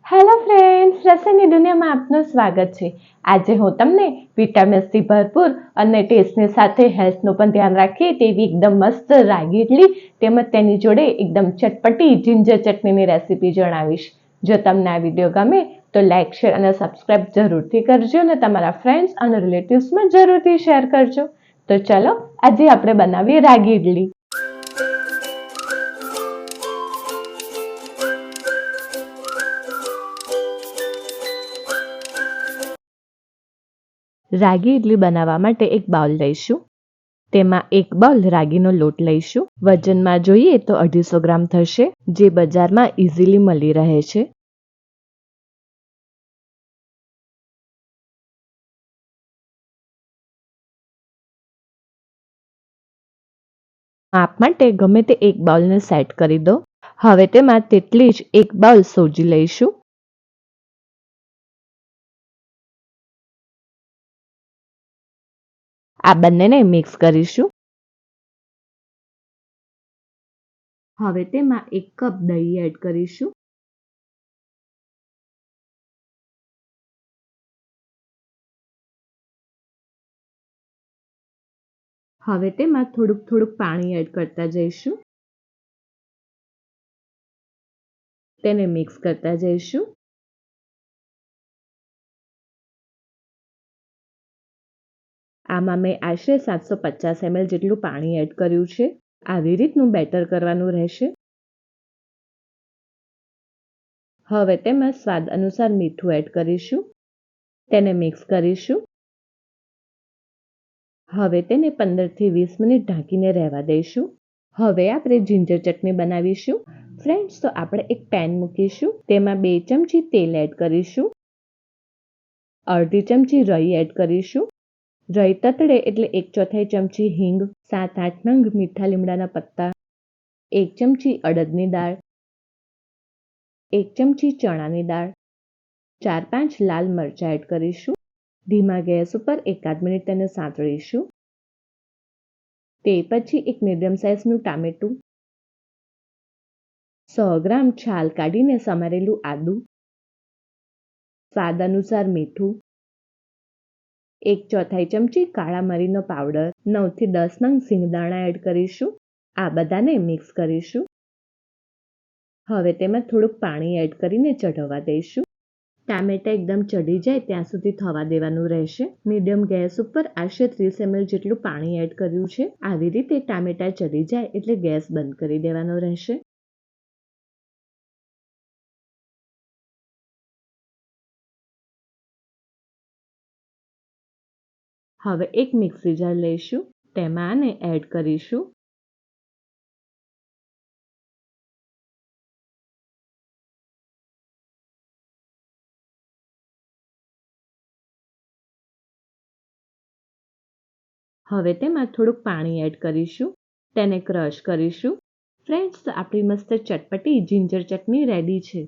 Hello friends, રસોઈની દુનિયામાં આપનું સ્વાગત છે। આજે હું તમને વિટામિન્સથી ભરપૂર અને ટેસ્ટની સાથે હેલ્થનું પણ ધ્યાન રાખીએ તેવી એકદમ મસ્ત રાગી ઇડલી તેમજ તેની જોડે એકદમ ચટપટી જિંજર ચટણીની રેસીપી જણાવીશ। જો તમને આ વિડીયો ગમે તો લાઇક, શેર અને સબસ્ક્રાઇબ જરૂરથી કરજો અને તમારા ફ્રેન્ડ્સ અને રિલેટિવ્સમાં જરૂરથી શેર કરજો। તો ચલો આજે આપણે બનાવીએ રાગી ઇડલી। રાગી ઇડલી બનાવવા માટે એક બાઉલ લઈશું। તેમાં એક બાઉલ રાગીનો લોટ લઈશું। વજનમાં જોઈએ તો 250 ગ્રામ થશે, જે બજારમાં ઇઝીલી મળી રહે છે। માપ માટે ગમે તે એક બાઉલને સેટ કરી દો। હવે તેમાં તેટલી જ એક બાઉલ સોજી લઈશું। આ બંનેને મિક્સ કરીશું। હવે તેમાં 1 કપ દહીં એડ કરીશું। હવે તેમાં થોડુંક પાણી એડ કરતા જઈશું। તેને મિક્સ કરતા જઈશું। આમાં મેં આશરે 750 ml જેટલું પાણી એડ કર્યું છે। આવી રીતનું બેટર કરવાનું રહેશે। હવે તેમાં સ્વાદ અનુસાર મીઠું એડ કરીશું। તેને મિક્સ કરીશું। હવે તેને 15 થી 20 મિનિટ ઢાંકીને રહેવા દઈશું। હવે આપણે જિંજર ચટણી બનાવીશું। ફ્રેન્ડ્સ, તો આપણે એક પેન મૂકીશું। તેમાં 2 ચમચી તેલ એડ કરીશું। અડધી ચમચી રાઈ એડ કરીશું। રાઈ તતડે એટલે 1/4 ચમચી હિંગ, 7-8 નંગ મીઠા લીમડાના પત્તા, 1 ચમચી અડદની દાળ, 1 ચમચી ચણાની દાળ, 4-5 લાલ મરચાં એડ કરીશું। ધીમા ગેસ ઉપર 1-8 મિનિટ તેને સાંતળીશું। તે પછી એક મીડિયમ સાઇઝનું ટામેટું, 100 ગ્રામ છાલ કાઢીને સમારેલું આદું, સ્વાદ અનુસાર મીઠું, 1/4 ચમચી કાળા મરીનો પાવડર, 9 થી 10 નંગ સિંગદાણા એડ કરીશું। આ બધાને મિક્સ કરીશું। હવે તેમાં થોડુંક પાણી એડ કરીને ચઢવા દઈશું। ટામેટા એકદમ ચડી જાય ત્યાં સુધી થવા દેવાનું રહેશે। મીડિયમ ગેસ ઉપર આશરે 30 ml જેટલું પાણી એડ કર્યું છે। આવી રીતે ટામેટા ચડી જાય એટલે ગેસ બંધ કરી દેવાનો રહેશે। હવે એક મિક્સી જાર લઈશું। તેમાં આને એડ કરીશું। હવે તેમાં થોડુંક પાણી એડ કરીશું। તેને ક્રશ કરીશું। ફ્રેન્ડ્સ, આપણી મસ્ત ચટપટી જિંજર ચટણી રેડી છે।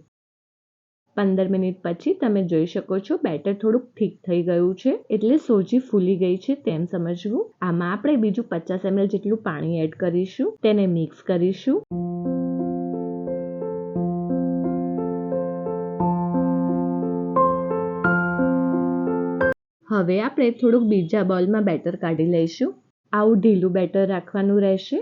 15 મિનિટ પછી તમે જોઈ શકો છો બેટર થોડુંક ઠીક થઈ ગયું છે, એટલે સોજી ફૂલી ગઈ છે તેમ સમજવું। આમાં આપણે બીજું 50 ml જેટલું પાણી એડ કરીશું। તેને મિક્સ કરીશું। હવે આપણે થોડુંક બીજા બાઉલમાં બેટર કાઢી લઈશું। આવું ઢીલું બેટર રાખવાનું રહેશે।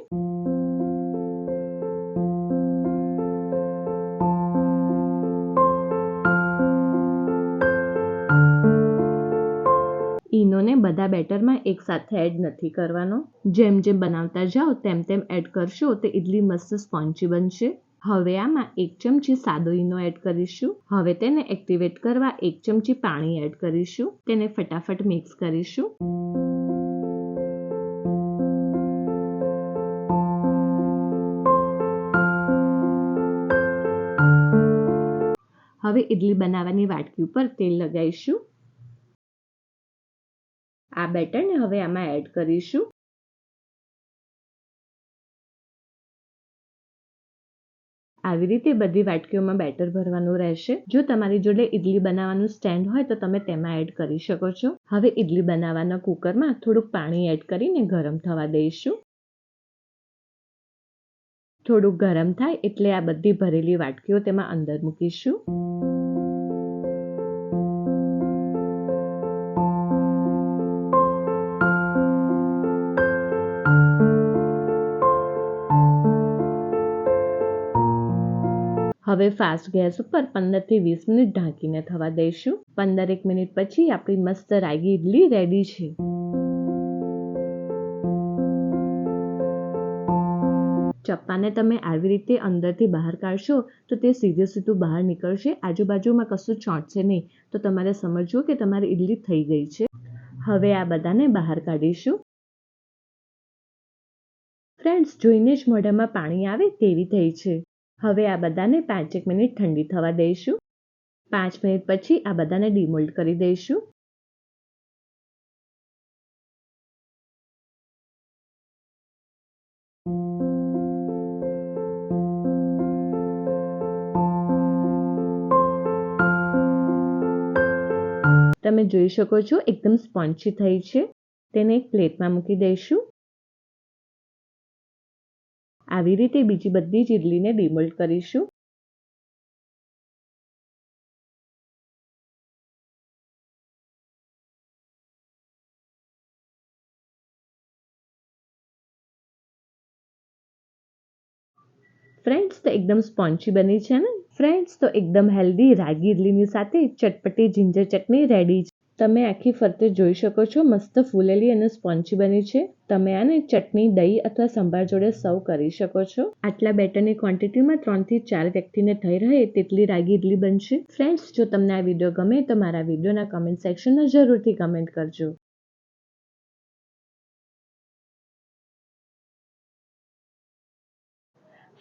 ઈનોને બધા બેટરમાં એકસાથે એડ નથી કરવાનો। જેમ જેમ બનાવતા જાઓ તેમ તેમ એડ કરશો તો ઇડલી મસ્ત સ્પોન્જી બનશે। હવે આમાં 1 ચમચી સાદો ઈનો એડ કરીશું। હવે તેને એક્ટિવેટ કરવા 1 ચમચી પાણી એડ કરીશું। તેને ફટાફટ મિક્સ કરીશું। હવે ઇડલી બનાવવાની વાટકી ઉપર તેલ લગાવીશું। આ બેટરને હવે આમાં એડ કરીશું। આવી રીતે બધી વાટકીઓમાં બેટર ભરવાનું રહેશે। જો તમારી જોડે ઇડલી બનાવવાનું સ્ટેન્ડ હોય તો તમે તેમાં એડ કરી શકો છો। હવે ઇડલી બનાવવાના કુકરમાં થોડુંક પાણી એડ કરીને ગરમ થવા દઈશું। થોડુંક ગરમ થાય એટલે આ બધી ભરેલી વાટકીઓ તેમાં અંદર મૂકીશું। હવે ફાસ્ટ ગેસ ઉપર 15 થી 20 મિનિટ ઢાંકીને થવા દઈશું. 15 મિનિટ પછી આપણી મસ્ત રાગી ઇડલી રેડી છે. ચપ્પાને તમે આવી રીતે અંદરથી બહાર કાઢશો તો તે સીધું બહાર નીકળશે. આજુબાજુમાં કશું ચોંટશે નહીં. તો તમારે સમજવું કે તમારી ઇડલી થઈ ગઈ છે. હવે આ બધાને બહાર કાઢીશું. ફ્રેન્ડ્સ, જોઈને જ મોઢામાં પાણી આવે તેવી થઈ છે. હવે આ બધાને 5 મિનિટ ઠંડી થવા દઈશું. 5 મિનિટ પછી આ બધાને ડીમોલ્ડ કરી દઈશું. તમે જોઈ શકો છો એકદમ સ્પોન્જી થઈ છે. તેને એક પ્લેટમાં મૂકી દઈશું. આવી રીતે બીજી બધી જ ઇડલીને ડીમોલ્ડ કરીશું. ફ્રેન્ડ્સ, તો એકદમ સ્પોન્જી બની છે ને? ફ્રેન્ડ્સ, તો એકદમ હેલ્ધી રાગી ઇડલીની સાથે ચટપટી જિંજર ચટણી રેડી છે. તમે આખી ફરતે જોઈ શકો છો મસ્ત ફૂલેલી અને સ્પોન્જી બની છે. તમે આને ચટણી, દહીં અથવા સંભાર જોડે સર્વ કરી શકો છો. આટલા બેટરની ક્વોન્ટિટીમાં 3 થી 4 વ્યક્તિને થઈ રહે તેટલી રાગી ઇડલી બનશે. ફ્રેન્ડ્સ, જો તમને આ વિડીયો ગમે તો મારા વિડીયોના કમેન્ટ સેક્શનમાં જરૂરથી કમેન્ટ કરજો.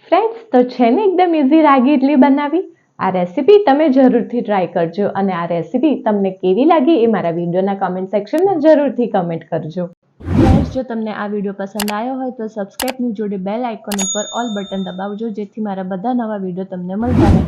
ફ્રેન્ડ્સ, તો છે ને એકદમ ઇઝી રાગી ઇડલી બનાવી. આ રેસીપી તમે જરૂરથી ટ્રાય કરજો અને આ રેસીપી તમને કેવી લાગી એ મારા વિડીયોના કમેન્ટ સેક્શનમાં જરૂરથી કમેન્ટ કરજો. ફ્રેન્ડ્સ, જો તમને આ વિડીયો પસંદ આવ્યો હોય તો સબસ્ક્રાઇબની જોડે બેલ આઇકોન ઉપર ઓલ બટન દબાવજો જેથી મારા બધા નવા વિડીયો તમને મળતા રહે.